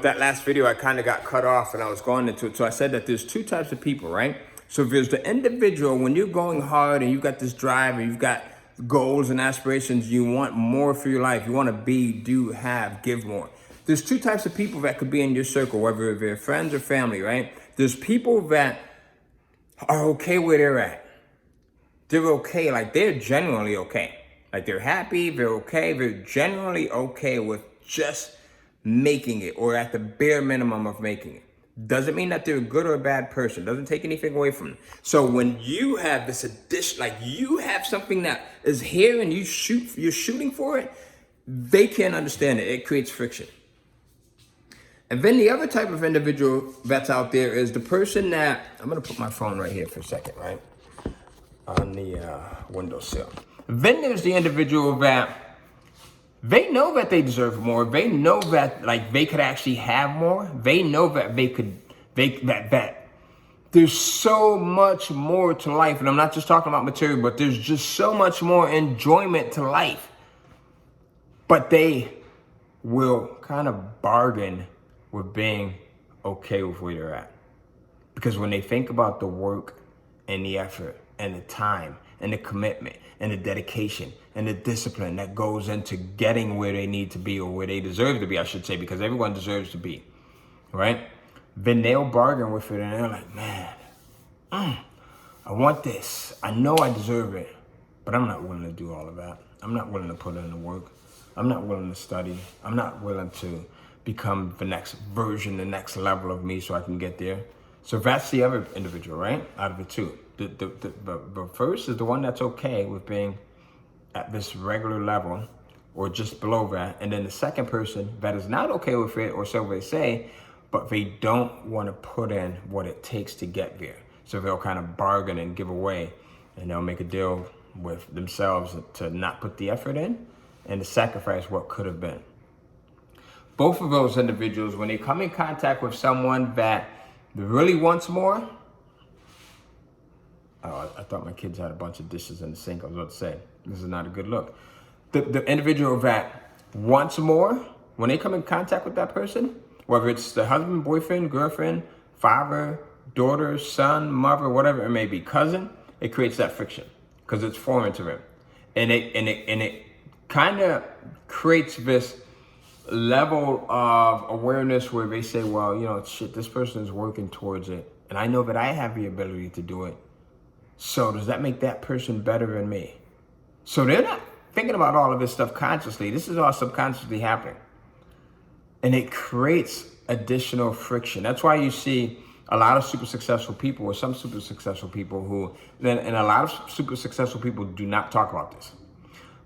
That last video, I kind of got cut off and I was going into it. So I said that there's two types of people, right? So if there's the individual, when you're going hard and you've got this drive and you've got goals and aspirations, you want more for your life. You want to be, do, have, give more. There's two types of people that could be in your circle, whether they're friends or family, right? There's people that are okay where they're at. They're okay, like they're genuinely okay. Like they're happy, they're okay, they're genuinely okay with just making it, or at the bare minimum of making it. Doesn't mean that they're a good or a bad person. Doesn't take anything away from them. So when you have this addition, like you have something that is here and you're shooting for it, they can't understand it. It creates friction. And then the other type of individual that's out there is the person that, I'm gonna put my phone right here for a second, right? On the windowsill. Then there's the individual that they know that they deserve more. They know that like they could actually have more. They know that that there's so much more to life. And I'm not just talking about material, but there's just so much more enjoyment to life. But they will kind of bargain with being okay with where they're at. Because when they think about the work and the effort and the time and the commitment and the dedication and the discipline that goes into getting where they need to be, or where they deserve to be, I should say, because everyone deserves to be, right? Then they'll bargain with it and they're like, man, I want this. I know I deserve it, but I'm not willing to do all of that. I'm not willing to put in the work. I'm not willing to study. I'm not willing to become the next version, the next level of me so I can get there. So that's the other individual, right? Out of the two. The first is the one that's okay with being at this regular level or just below that. And then the second person that is not okay with it, or so they say, but they don't want to put in what it takes to get there. So they'll kind of bargain and give away, and they'll make a deal with themselves to not put the effort in and to sacrifice what could have been. Both of those individuals, when they come in contact with someone that really wants more, oh, I thought my kids had a bunch of dishes in the sink. I was about to say, this is not a good look. The individual that wants more, when they come in contact with that person, whether it's the husband, boyfriend, girlfriend, father, daughter, son, mother, whatever it may be, cousin, it creates that friction because it's foreign to them. And it kind of creates this level of awareness where they say, well, you know, shit, this person is working towards it. And I know that I have the ability to do it. So does that make that person better than me? So they're not thinking about all of this stuff consciously. This is all subconsciously happening. And it creates additional friction. That's why you see a lot of super successful people, or some super successful people who, and a lot of super successful people do not talk about this.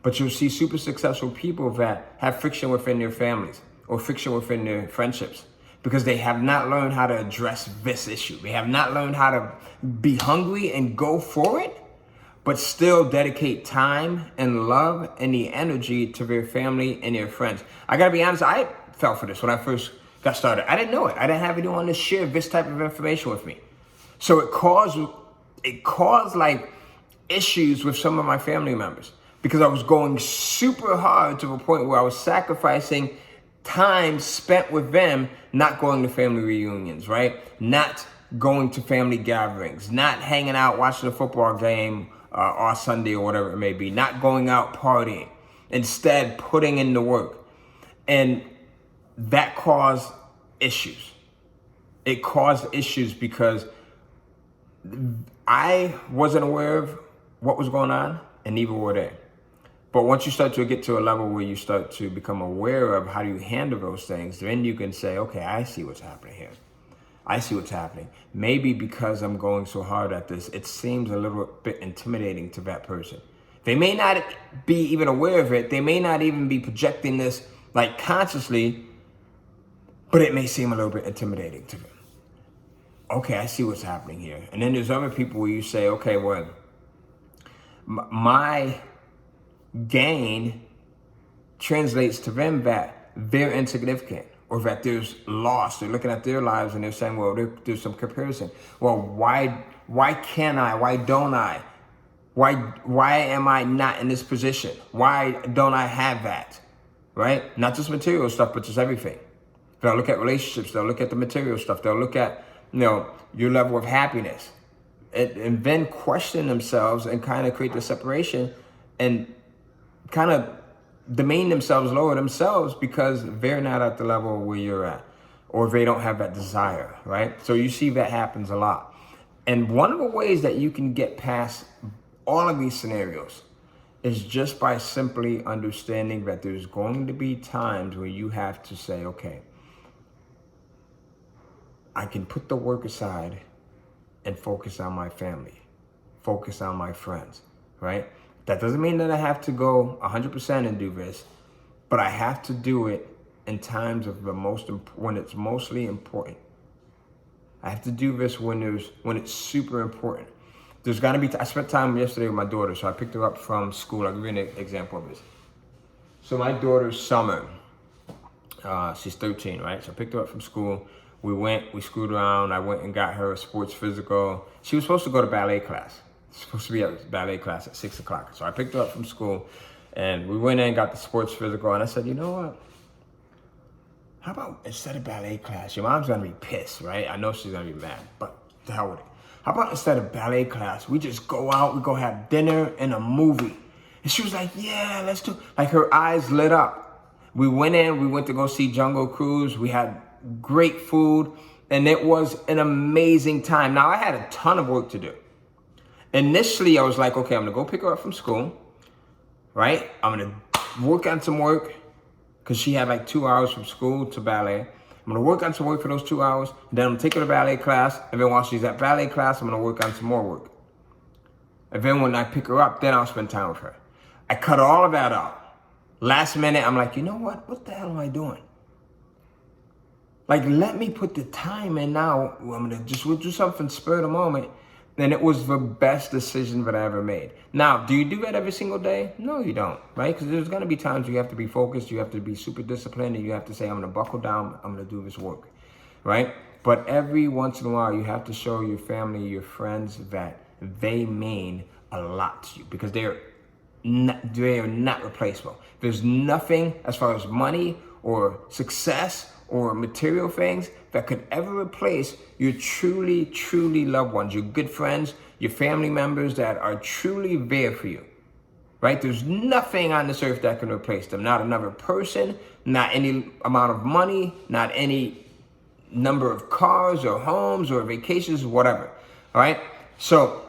But you'll see super successful people that have friction within their families or friction within their friendships because they have not learned how to address this issue. They have not learned how to be hungry and go for it, but still dedicate time and love and the energy to their family and their friends. I gotta be honest, I fell for this when I first got started. I didn't know it. I didn't have anyone to share this type of information with me. So it caused like issues with some of my family members, because I was going super hard to the point where I was sacrificing time spent with them, not going to family reunions, right? Not going to family gatherings, not hanging out, watching a football game on Sunday or whatever it may be, not going out partying, instead putting in the work. And that caused issues. It caused issues because I wasn't aware of what was going on, and neither were they. But once you start to get to a level where you start to become aware of how do you handle those things, then you can say, okay, I see what's happening here. I see what's happening. Maybe because I'm going so hard at this, it seems a little bit intimidating to that person. They may not be even aware of it. They may not even be projecting this like consciously, but it may seem a little bit intimidating to them. Okay, I see what's happening here. And then there's other people where you say, okay, well, my gain translates to them that they're insignificant, or that there's loss. They're looking at their lives and they're saying, well, there's some comparison. Well, why can't I? Why don't I? Why am I not in this position? Why don't I have that? Right? Not just material stuff, but just everything. They'll look at relationships. They'll look at the material stuff. They'll look at, your level of happiness, and then question themselves and kind of create the separation and kind of demean themselves, lower themselves because they're not at the level where you're at, or they don't have that desire, right? So you see that happens a lot. And one of the ways that you can get past all of these scenarios is just by simply understanding that there's going to be times where you have to say, okay, I can put the work aside and focus on my family, focus on my friends, right? That doesn't mean that I have to go 100% and do this, but I have to do it in times of when it's mostly important. I have to do this when it's super important. There's got to be, I spent time yesterday with my daughter, so I picked her up from school. I'll give you an example of this. So my daughter's Summer, she's 13, right? So I picked her up from school. We screwed around. I went and got her a sports physical. She was supposed to go to ballet class. Supposed to be at ballet class at 6 o'clock. So I picked her up from school and we went in and got the sports physical. And I said, you know what? How about instead of ballet class, your mom's gonna be pissed, right? I know she's gonna be mad, but the hell with it. How about instead of ballet class, we just go out, we go have dinner and a movie? And she was like, yeah, let's do, like her eyes lit up. We went to go see Jungle Cruise. We had great food and it was an amazing time. Now I had a ton of work to do. Initially, I was like, okay, I'm gonna go pick her up from school, right? I'm gonna work on some work because she had like 2 hours from school to ballet. I'm gonna work on some work for those 2 hours, and then I'm gonna take her to ballet class, and then while she's at ballet class, I'm gonna work on some more work. And then when I pick her up, then I'll spend time with her. I cut all of that out. Last minute, I'm like, you know what? What the hell am I doing? Like, let me put the time in now. We'll do something spur of the moment. And it was the best decision that I ever made. Now, do you do that every single day? No, you don't, right? Because there's going to be times you have to be focused, you have to be super disciplined, and you have to say, I'm going to buckle down, I'm going to do this work, right? But every once in a while, you have to show your family, your friends that they mean a lot to you because they are not replaceable. There's nothing as far as money or success or material things that could ever replace your truly, truly loved ones, your good friends, your family members that are truly there for you, right? There's nothing on this earth that can replace them. Not another person, not any amount of money, not any number of cars or homes or vacations, whatever, all right? So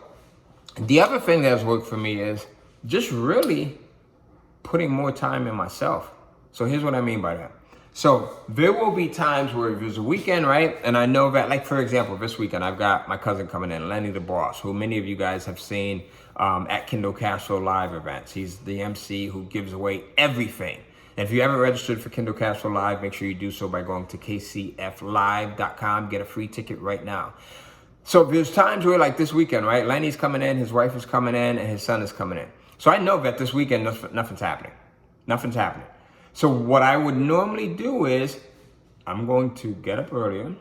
the other thing that has worked for me is just really putting more time in myself. So here's what I mean by that. So there will be times where there's a weekend, right? And I know that, like, for example, this weekend, I've got my cousin coming in, Lenny the Boss, who many of you guys have seen at Kindle Cashflow Live events. He's the MC who gives away everything. And if you haven't registered for Kindle Cashflow Live, make sure you do so by going to kcflive.com. Get a free ticket right now. So there's times where, like this weekend, right? Lenny's coming in, his wife is coming in, and his son is coming in. So I know that this weekend, nothing's happening. Nothing's happening. So what I would normally do is I'm going to get up earlier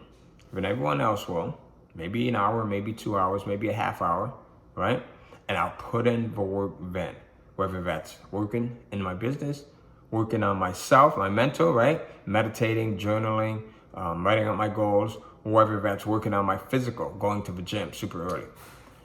than everyone else will, maybe an hour, maybe 2 hours, maybe a half hour, right? And I'll put in the work then, whether that's working in my business, working on myself, my mental, right? Meditating, journaling, writing out my goals, or whether that's working on my physical, going to the gym super early.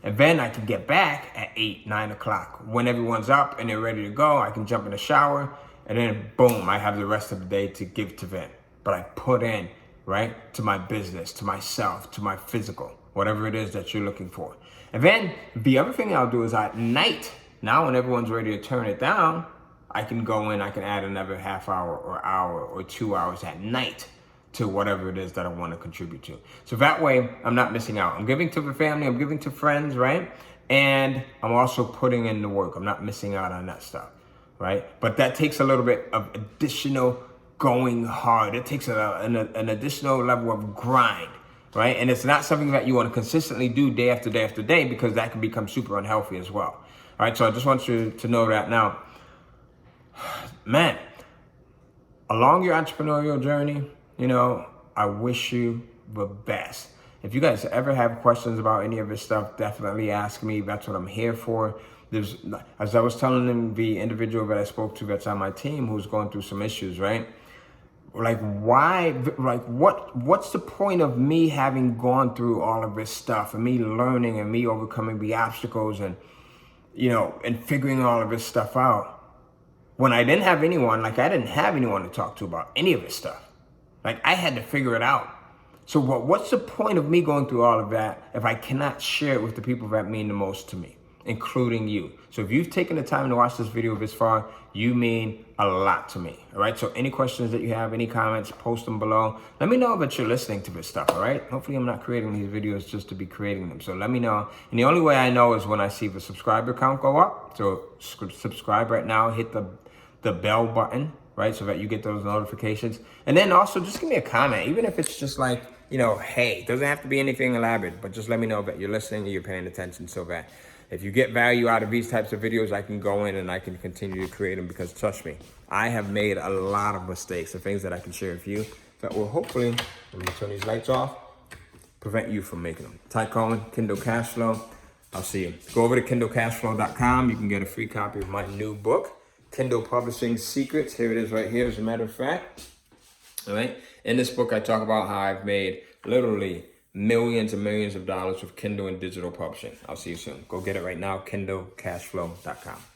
And then I can get back at 8, 9 o'clock. When everyone's up and they're ready to go, I can jump in the shower, and then boom, I have the rest of the day to give to them. But I put in, right, to my business, to myself, to my physical, whatever it is that you're looking for. And then the other thing I'll do is at night, now when everyone's ready to turn it down, I can go in, I can add another half hour or 2 hours at night to whatever it is that I want to contribute to. So that way, I'm not missing out. I'm giving to the family, I'm giving to friends, right? And I'm also putting in the work. I'm not missing out on that stuff. Right? But that takes a little bit of additional going hard. It takes an additional level of grind, right? And it's not something that you want to consistently do day after day after day because that can become super unhealthy as well. All right, so I just want you to know that. Now, man, along your entrepreneurial journey, I wish you the best. If you guys ever have questions about any of this stuff, definitely ask me. That's what I'm here for. As I was telling them, the individual that I spoke to that's on my team who's going through some issues, right? like why, like what's the point of me having gone through all of this stuff and me learning and me overcoming the obstacles and, you know, and figuring all of this stuff out when I didn't have anyone, like I didn't have anyone to talk to about any of this stuff. Like I had to figure it out. So what's the point of me going through all of that if I cannot share it with the people that mean the most to me, including you? So if you've taken the time to watch this video this far, you mean a lot to me, all right? So any questions that you have, any comments, post them below. Let me know that you're listening to this stuff, all right? Hopefully I'm not creating these videos just to be creating them. So let me know. And the only way I know is when I see the subscriber count go up. So subscribe right now, hit the bell button, right? So that you get those notifications. And then also just give me a comment, even if it's just like, you know, hey, it doesn't have to be anything elaborate, but just let me know that you're listening and you're paying attention so that if you get value out of these types of videos, I can go in and I can continue to create them because trust me, I have made a lot of mistakes and things that I can share with you that will hopefully, when we turn these lights off, prevent you from making them. Ty Cohen, Kindle Cash Flow. I'll see you. Go over to KindleCashFlow.com. You can get a free copy of my new book, Kindle Publishing Secrets. Here it is right here, as a matter of fact. All right. In this book, I talk about how I've made literally millions and millions of dollars with Kindle and digital publishing. I'll see you soon. Go get it right now, KindleCashFlow.com.